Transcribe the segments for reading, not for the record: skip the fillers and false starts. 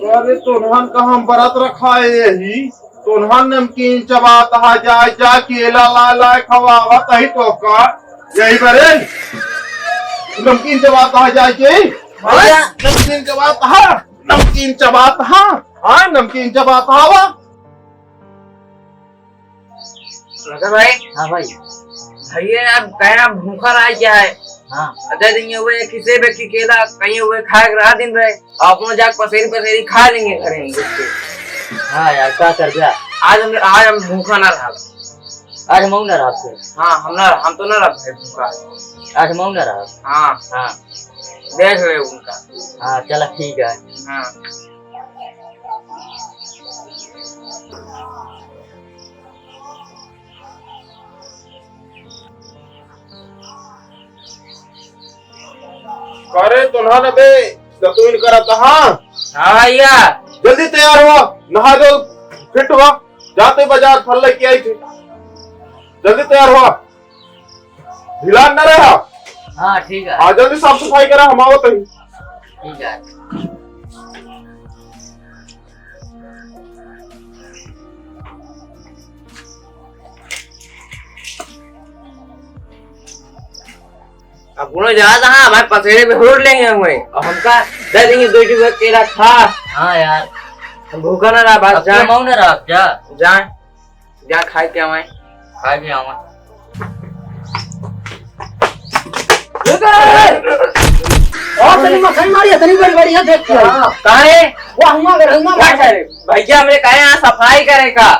अरे तुन्हन का हम बरत रखा है यही तुन्हन नमकीन चबाता जाए जा केला ला ला खवावत ही तो का यही बरे नमकीन चबाता जाए के नमकीन चबाता हाँ नमकीन चबाता हवा भाई। हाँ भाई। भैया यार कहना भूखा रहा क्या है। हाँ अदे दिन हुए किसे भी की केला कहीं हुए खाए रहा दिन रहे अपनो जाक पसेरी पसेरी खा लेंगे करेंगे उसके। हाँ यार क्या कर दिया आज हम भूखा ना रहा। आज मऊ न रहा आपसे। हाँ हम तो ना रहा भाई भूखा। आज मऊ न रहा। हाँ हाँ देख रहे उनका। हाँ चला ठीक है। हाँ करे तुन्हन बे सतुन करता हाँ भैया जल्दी तैयार हुआ नहा दो फिट हुआ जाते बाजार फल लेके आई थी जल्दी तैयार हुआ ढिला न रहा। हाँ ठीक है। हाँ जल्दी साफ सफाई करा हम आवत ही ठीक है। अब उन्हें जहाँ तहाँ हमारे पसेरे पे होड़ लेंगे हमें और हमका दे देंगे 2 टुकड़ा केला खा। हाँ यार हम भूखा ना रहा बात जा मऊ न रहा क्या जा खाए के आवे खा के आवा। और तनी मखन मारी तनी बड़ी बड़ी है देख के कहाँ है वो हुआ भैया हमने कहा यहाँ सफाई करे का।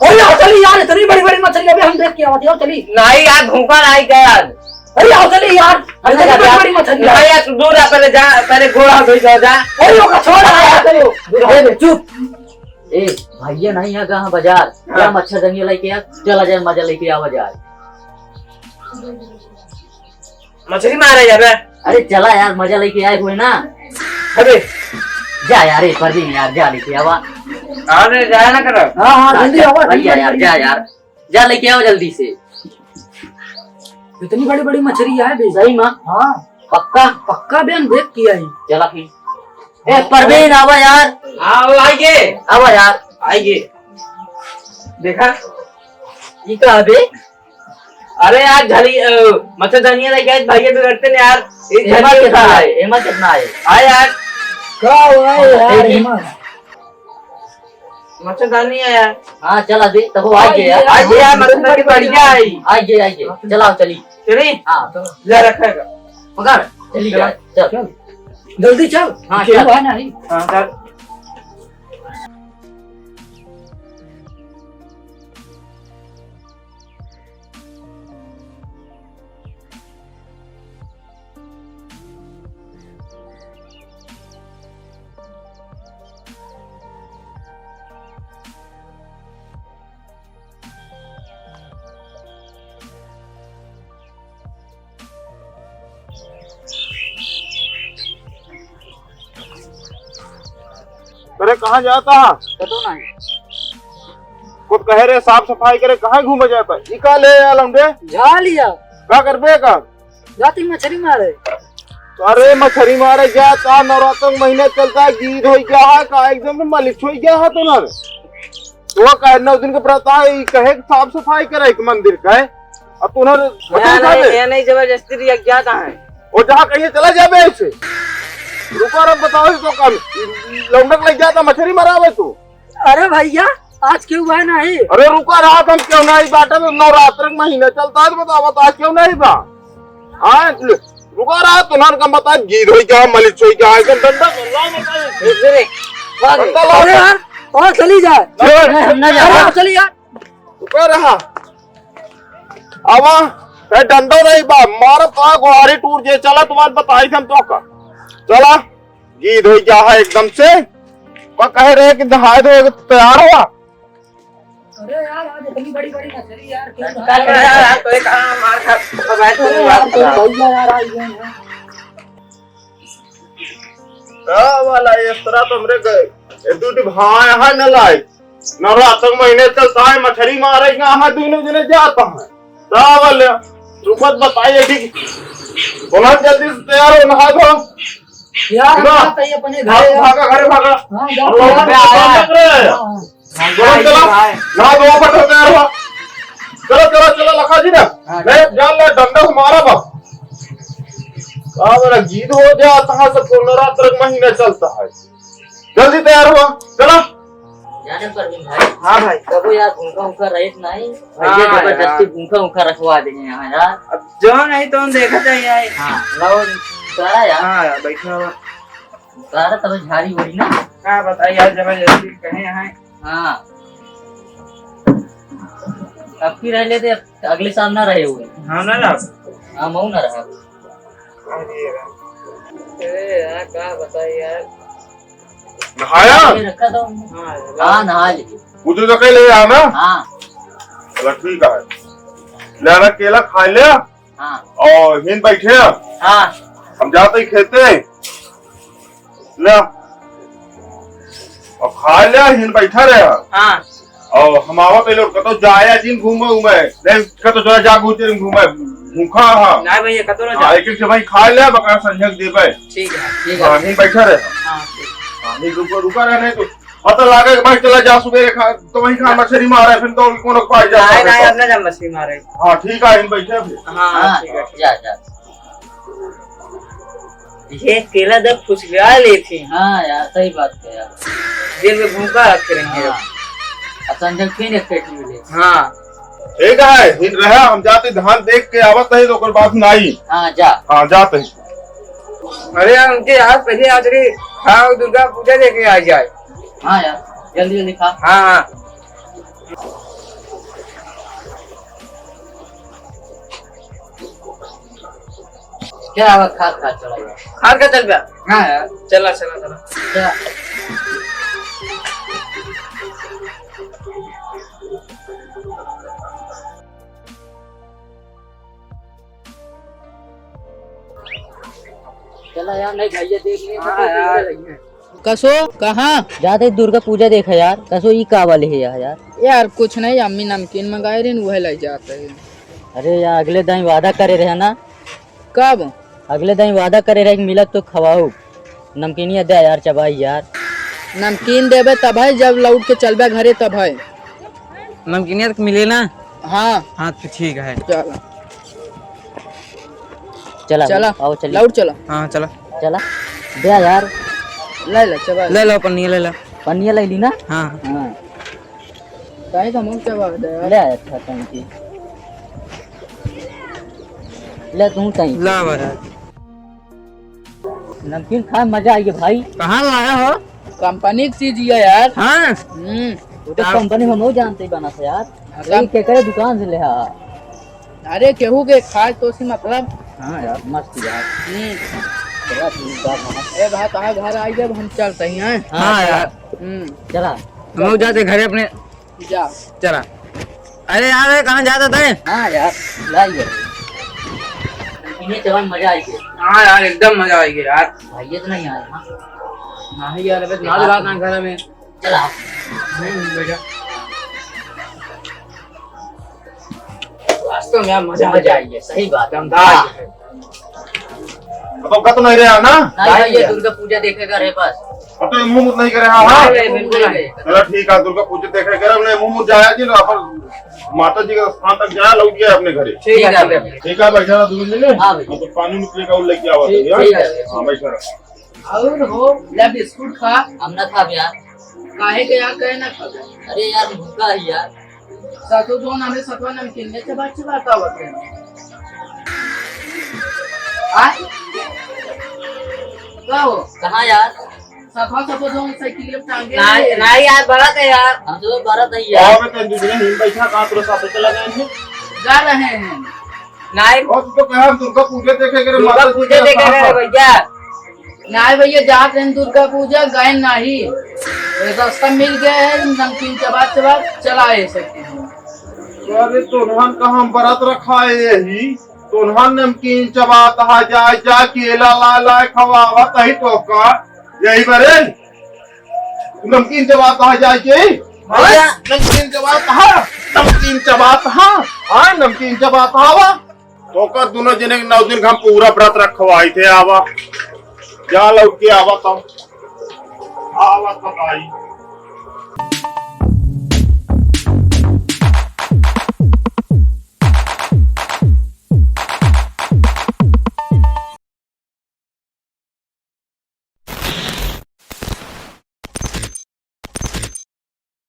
ओए आओ चली यार इतनी बड़ी बड़ी मछली अबे हम देख के आवत आओ चली। नहीं यार भूखा नहीं गया। अरे आओ चली यार इतनी बड़ी बड़ी मछली नहीं यार तू दूर पहले घोड़ा धोई जा। ओए लोग छोड़ यार चलो चुप। ए भैया नहीं है कहाँ बाजार क्या मच्छरदानी लेके आ चला जाए मजा लेके आ बाजार। मछली मारे जा बे। अरे चला यार मजा लेके आए कोई ना। अबे जा यार एक पर दिन यार जा लेके आवा। आने जाया ना करो। हां हां जल्दी आओ भैया यार जा यार जा लेके आओ जल्दी से। इतनी बड़ी बड़ी मछली है बे। सही माँ हां पक्का बे हम देख के आई। चला फिर ए परवीन आवा यार। आओ आइए आवा यार आइए देखा ये क्या है बे। अरे यार झली मच्छरदानियां लेके आए भैया बिगड़ते ने यार। एमा कितना है एमा कितना है आए यार क्या हुआ यार मच्छरदानी है यार। हाँ चला दे तब आइए यार आज यार मच्छरदानी बढ़िया आई। आइए चलाओ चली। चली हाँ ले रखेगा पकड़ चली चल जल्दी चल। हाँ क्या चल हुआ नहीं हाँ चल अरे कहाँ जाता तो ना कुछ कह रहे साफ सफाई करे कहाँ घूमे जाए पर इका ले आलम दे जा लिया क्या कर बे का जाती मछली मारे। अरे मछली मारे गया था नवरात्र महीने चलता है गीत हो गया है का एकदम मलिक हो गया है तो ना तो कह 9 दिन का व्रत है कहे साफ सफाई करे एक मंदिर का है अब तुम्हारे नहीं जबरदस्ती रिया क्या कहाँ है वो जहाँ कहीं चला जाए ऐसे रुको रब बताओ तो कम लौंडक लग जाता मछली मरावे तू। अरे भैया आज क्यों हुआ नहीं। अरे रुका रहा हम क्यों नहीं बाटा तो नवरात्र महीने चलता है तो बताओ बता क्यों नहीं बा। हाँ रुका रहा तुम्हारे का बता गीत हो क्या मलिक हो क्या एकदम अरे यार और चली जाए हम ना जा चली यार रुका रहा अब डंडो नहीं बा मार पा गुहारी टूर जे चला तुम्हारे बताई हम तो का चला गीत हो क्या है एकदम से कह रहे कि नहाए धोए तैयार हुआ। अरे यार आज इतनी बड़ी बड़ी मछली यार तो एक मार खा भैया यार आई गए हैं वाला इस तरह तो हमरे गए दूटी भाई है न लाई नवरात्र महीने चलता है मछली मारेगा हाँ दोनों जने जाता है रावल रुपत बताइए कि बोला जल्दी से तैयार हो नहा दो यार सुनो। बताइए अपने घर भागा घरे भागा। हाँ जाओ अल्लाह पे आया है। चलो चलो ना दो बट हो गया हुआ। चलो चलो चलो लखा जी ना ले जान ले डंडा से मारा बा मेरा गीत हो जाता है सब नवरात्र का महीना चलता है जल्दी तैयार हुआ चलो जाने परवीन भाई हाँ भाई कबो यार भूखा उखा रहित नहीं हाँ भैया यार। जबरदस्ती भूखा उखा रखवा देंगे यहाँ यार। अब जो नहीं तो हम देखा चाहिए। हाँ लाओ करा यार हाँ यार बैठा हुआ। करा तब झाड़ी हो रही ना। हाँ बताइए यार जबरदस्ती कहे यहाँ। हाँ अब की रह लेते अगले साल ना रहे हुए। हाँ ना ना। हाँ मऊ ना रहा। अरे यार क्या बताइए यार। नहाया ये रखा था हाँ हाँ नहा लीजिए। मुझे तो कहीं ले आना हाँ चलो ठीक है ले आना केला खा लिया हाँ और हिन बैठे हाँ हम जाते ही खेते ले और खा लिया हिन बैठा रहे हाँ और हम आवा पहले कतो जाया जिन घूमे उमे नहीं कतो जो जा घूचे घूमे भूखा हां ना भैया कतो ना जा। एक एक से भाई खा लिया बका संजक देबे ठीक है ठीक हां है हिन बैठा रहे हाँ ठीक। हां नहीं रुका रहने तो पता लागे कि भाई चला जा सुबह खा तो वही खा मछली मारे फिर तो कोनो पाई जा नहीं नहीं अपना जब मछली मारे। हां ठीक है हिन बैठे फिर हाँ हाँ ठीक है। जा जा। ये केला जब खुशबुआ ली थी हाँ यार सही बात है यार। दिन में भूखा रखे रहेंगे। हाँ अब संजय फिर एक पेटी मिले। हाँ ठीक है हिन रहा हम जाते धान देख के आवत है तो कोई बात नहीं हाँ जा। हां जाते हैं अरे यार उनके यार पहले आज रे हाँ दुर्गा पूजा देखे आ जाए। हाँ यार जल्दी जल्दी खा। हाँ हाँ क्या हुआ खा खा चला यार। खार का चल गया। हाँ यार चला चला चला। जा। चला यार नहीं भैया देख लिए हाँ यार। कसो कहाँ जाते दुर्गा पूजा देखा यार कसो ई का वाले है यार। यार कुछ नहीं अम्मी नमकीन मंगाए रहे वह ले जाते हैं। अरे यार अगले दिन वादा करे रहे ना। कब अगले दिन वादा करे रहे कि मिलत तो खवाऊ नमकीनिया दे यार चबाई यार। नमकीन देवे तब है जब लौट के चलबे घरे तब है। नमकीनियत मिले ना। हाँ हाँ तो ठीक है। चला चला चला आओ चलिए लौट चला हाँ चला चला दे यार। ले ले चबा ले लो पन्नी ले लो। पन्निया ले ली ना। हाँ हाँ काहे का मुंह चबा दे यार। ले आया अच्छा टंकी ले तू कहीं ला बड़ा। नमकीन खा मजा आई भाई। कहाँ लाया हो। कंपनी की चीज है यार। हाँ वो तो कंपनी में हम जानते ही बना था यार। हाँ, के करे दुकान से ले आ। अरे केहू के खाए तो उसी मतलब। हाँ यार मस्त यार। चला ठीक बात है। ए भाई कहाँ घर आई जब हम चलते हैं। हाँ यार। चला हम लोग जाते घरे अपने। जा चला। अरे यार कहाँ जाता था। हाँ यार लाइए इन्हें जवान मजा आई गई। हाँ यार एकदम मजा आएगी यार। भाई तो नहीं आया। हाँ नहीं यार अबे ना रात ना घर में। चला बेटा वास्तव में यार मजा मजा आई है सही बात है। दमदार हाँ। है। तो कत नहीं रहा ना नहीं भाई ये दुर्गा पूजा देखेगा रे पास। अब तो मुंह मुत नहीं करे हां हां नहीं, बिल्कुल नहीं। चलो ठीक है दुर्गा पूजा देखे करे हमने मुंह मुत जाया जी ना अपन माता जी के स्थान तक जाया लौट गया अपने घरे ठीक है ठीक है। ठीक है बैठा रहा दूर ने हाँ भाई। तो पानी निकलेगा वो लेके आवा ठीक यार है। हां बैठा रहा और हो ले बिस्कुट खा। हम ना खा यार। काहे के यार कहे ना खा। अरे यार भूखा है यार। सातो जो हमें सतवा नमकीन ने चबा चबा का होते हैं। आ का हो कहाँ यार। सतवा सतो जो साइकिल पे टांगे नहीं नहीं यार बड़ा था यार। हम तो बारह नहीं यार। और मैं तो दूसरे हिल बैठा कहां तेरे साथ चला गया है जा रहे हैं। नहीं और तू तो कहा दुर्गा पूजा देखे करे दुर्गा पूजा देखे गए भैया। नहीं भैया जाते हैं दुर्गा पूजा गए नहीं रास्ता मिल गया है नमकीन चबा चबा चलाए सकते हैं। अरे तोनहन का हम बरात रखा है यही तोनहन नमकीन चबाता जाए जा केला ला ला खवावत है तो का यही बरे नमकीन चबाता जाए के भैया। नमकीन चबाता नमकीन चबाता हां नमकीन चबाता आवा तो कर दोनों जने 9 दिन हम पूरा व्रत रखवाई थे आवा जा लौट के आवत हम आवत बताई